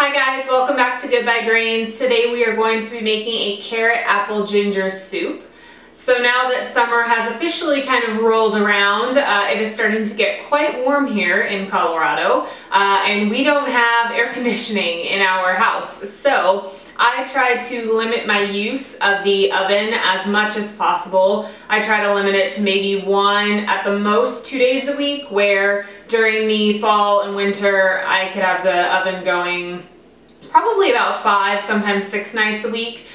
Hi guys, welcome back to Good by Grains. Today we are going to be making a carrot apple ginger soup. So now that summer has officially kind of rolled around, it is starting to get quite warm here in Colorado, and we don't have air conditioning in our house. So I try to limit my use of the oven as much as possible. I try to limit it to maybe 1 at the most 2 days a week, where during the fall and winter I could have the oven going probably about 5, sometimes 6 nights a week.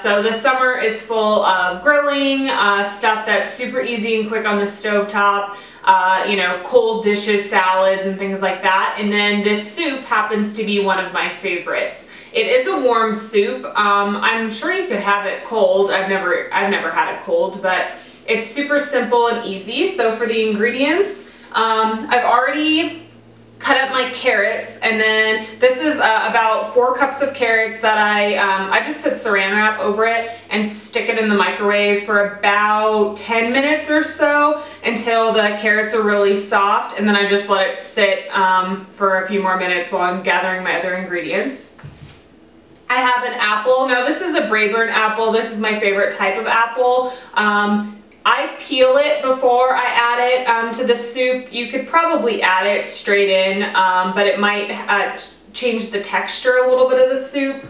So the summer is full of grilling, stuff that's super easy and quick on the stovetop, you know, cold dishes, salads, and things like that. And then this soup happens to be one of my favorites. It is a warm soup. I'm sure you could have it cold. I've never had it cold, but it's super simple and easy. So for the ingredients, I've already cut up my carrots, and then this is about 4 cups of carrots that I just put saran wrap over it and stick it in the microwave for about 10 minutes or so until the carrots are really soft, and then I just let it sit for a few more minutes while I'm gathering my other ingredients. I have an apple. Now this is a Braeburn apple. This is my favorite type of apple. I peel it before I add it to the soup. You could probably add it straight in, but it might change the texture a little bit of the soup.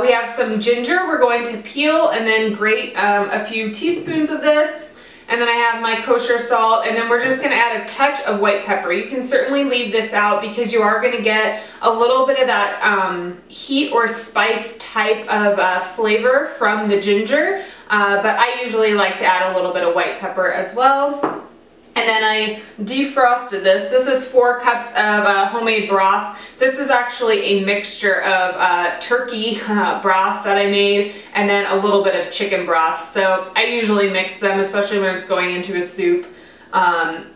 We have some ginger we're going to peel and then grate a few teaspoons of this. And then I have my kosher salt, and then we're just gonna add a touch of white pepper. You can certainly leave this out because you are gonna get a little bit of that heat or spice type of flavor from the ginger, but I usually like to add a little bit of white pepper as well. And then I defrosted this. This is 4 cups of homemade broth. This is actually a mixture of turkey broth that I made and then a little bit of chicken broth. So I usually mix them, especially when it's going into a soup.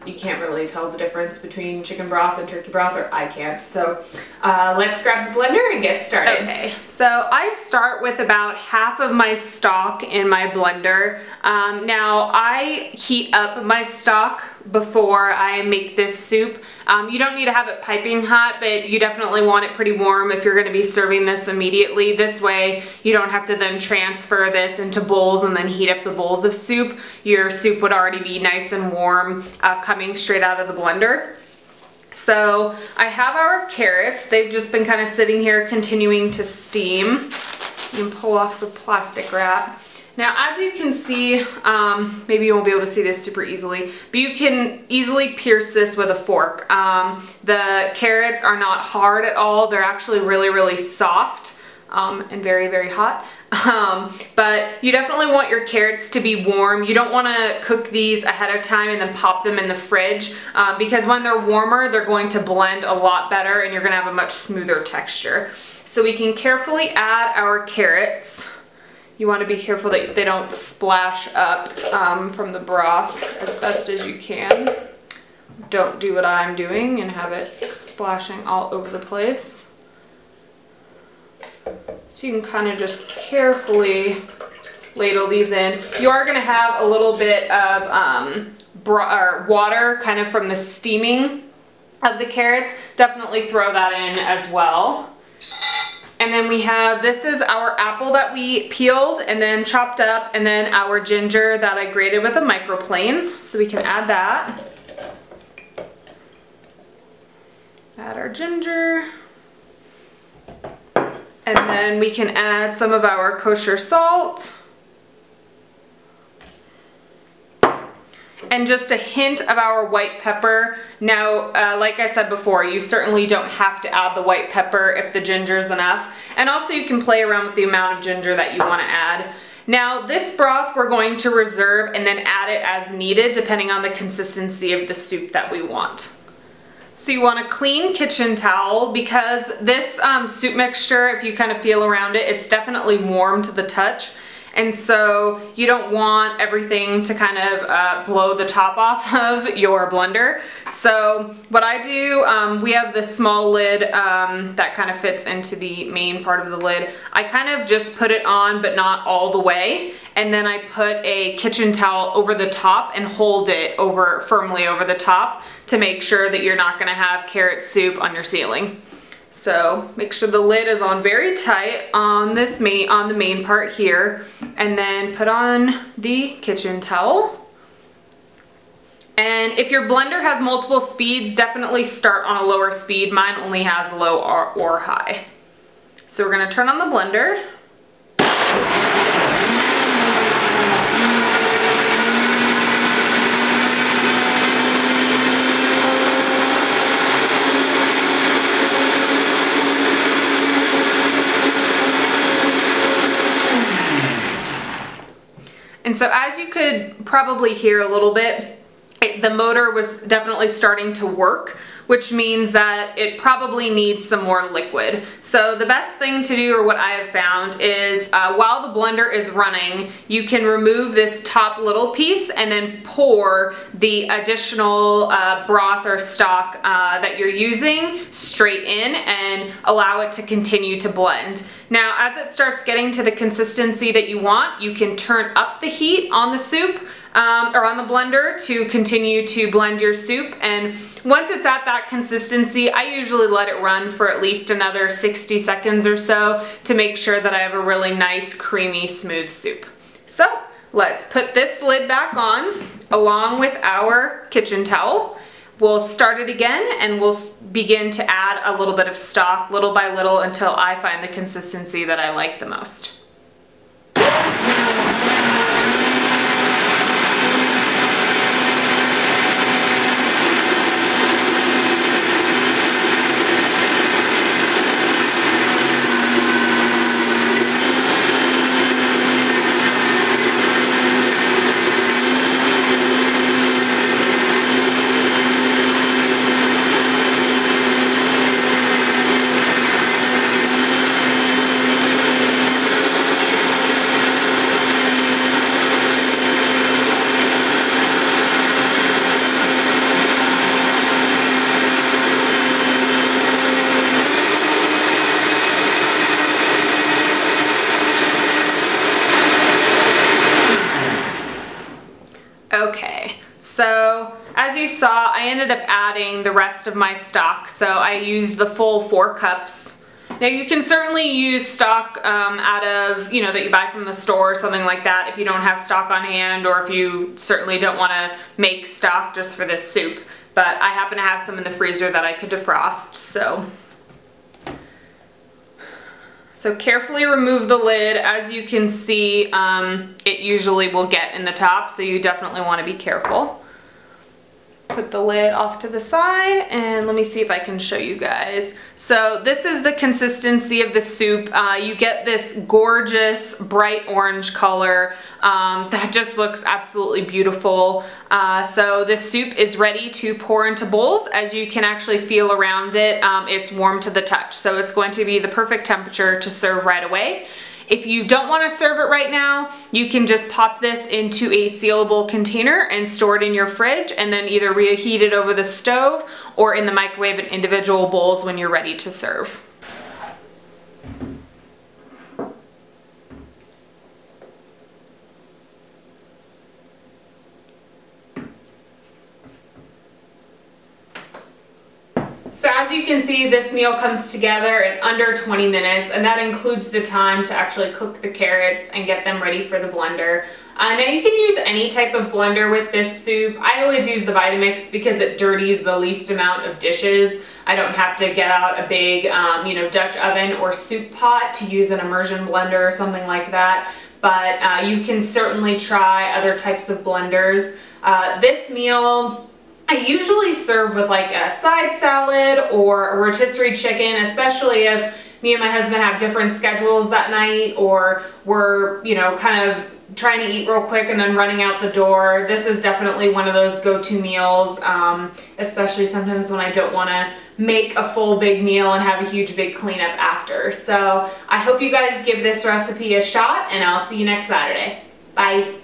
You can't really tell the difference between chicken broth and turkey broth, or I can't. So let's grab the blender and get started. Okay, so I start with about half of my stock in my blender. Now I heat up my stock before I make this soup. You don't need to have it piping hot, but you definitely want it pretty warm if you're going to be serving this immediately. This way you don't have to then transfer this into bowls and then heat up the bowls of soup. Your soup would already be nice and warm coming straight out of the blender. So I have our carrots. They've just been kind of sitting here continuing to steam. You can pull off the plastic wrap. Now, as you can see, maybe you won't be able to see this super easily, but you can easily pierce this with a fork. The carrots are not hard at all. They're actually really, really soft and very, very hot. But you definitely want your carrots to be warm. You don't want to cook these ahead of time and then pop them in the fridge because when they're warmer, they're going to blend a lot better and you're going to have a much smoother texture. So we can carefully add our carrots. You want to be careful that they don't splash up from the broth as best as you can. Don't do what I'm doing and have it splashing all over the place. So you can kind of just carefully ladle these in. You are going to have a little bit of water kind of from the steaming of the carrots. Definitely throw that in as well. And then we have, this is our apple that we peeled and then chopped up, and then our ginger that I grated with a microplane. So we can add that. Add our ginger. And then we can add some of our kosher salt. And just a hint of our white pepper. Now, like I said before, you certainly don't have to add the white pepper if the ginger's enough. And also you can play around with the amount of ginger that you want to add. Now, this broth we're going to reserve and then add it as needed depending on the consistency of the soup that we want. So you want a clean kitchen towel because this soup mixture, if you kind of feel around it, it's definitely warm to the touch. And so you don't want everything to kind of blow the top off of your blender. So what I do, we have this small lid that kind of fits into the main part of the lid. I kind of just put it on, but not all the way. And then I put a kitchen towel over the top and hold it firmly over the top to make sure that you're not gonna have carrot soup on your ceiling. So make sure the lid is on very tight on the main part here, and then put on the kitchen towel. And if your blender has multiple speeds, definitely start on a lower speed. Mine only has low or high. So we're gonna turn on the blender. And so as you could probably hear a little bit, the motor was definitely starting to work, which means that it probably needs some more liquid. So the best thing to do, or what I have found, is while the blender is running, you can remove this top little piece and then pour the additional broth or stock that you're using straight in and allow it to continue to blend. Now, as it starts getting to the consistency that you want, you can turn up the heat on the soup or on the blender to continue to blend your soup. And once it's at that consistency, I usually let it run for at least another 60 seconds or so to make sure that I have a really nice, creamy, smooth soup. So let's put this lid back on along with our kitchen towel. We'll start it again and we'll begin to add a little bit of stock little by little until I find the consistency that I like the most. Okay, so as you saw, I ended up adding the rest of my stock. So I used the full 4 cups. Now you can certainly use stock out of, that you buy from the store or something like that if you don't have stock on hand, or if you certainly don't want to make stock just for this soup. But I happen to have some in the freezer that I could defrost, So carefully remove the lid. As you can see, it usually will get in the top, so you definitely want to be careful. Put the lid off to the side, and let me see if I can show you guys. So this is the consistency of the soup. You get this gorgeous bright orange color that just looks absolutely beautiful. So this soup is ready to pour into bowls. As you can actually feel around it, it's warm to the touch. So it's going to be the perfect temperature to serve right away. If you don't want to serve it right now, you can just pop this into a sealable container and store it in your fridge, and then either reheat it over the stove or in the microwave in individual bowls when you're ready to serve. So as you can see, this meal comes together in under 20 minutes, and that includes the time to actually cook the carrots and get them ready for the blender. Now you can use any type of blender with this soup. I always use the Vitamix because it dirties the least amount of dishes. I don't have to get out a big, Dutch oven or soup pot to use an immersion blender or something like that. But you can certainly try other types of blenders. This meal, I usually serve with like a side salad or a rotisserie chicken, especially if me and my husband have different schedules that night, or we're, kind of trying to eat real quick and then running out the door. This is definitely one of those go-to meals, especially sometimes when I don't want to make a full big meal and have a huge big cleanup after. So I hope you guys give this recipe a shot, and I'll see you next Saturday. Bye.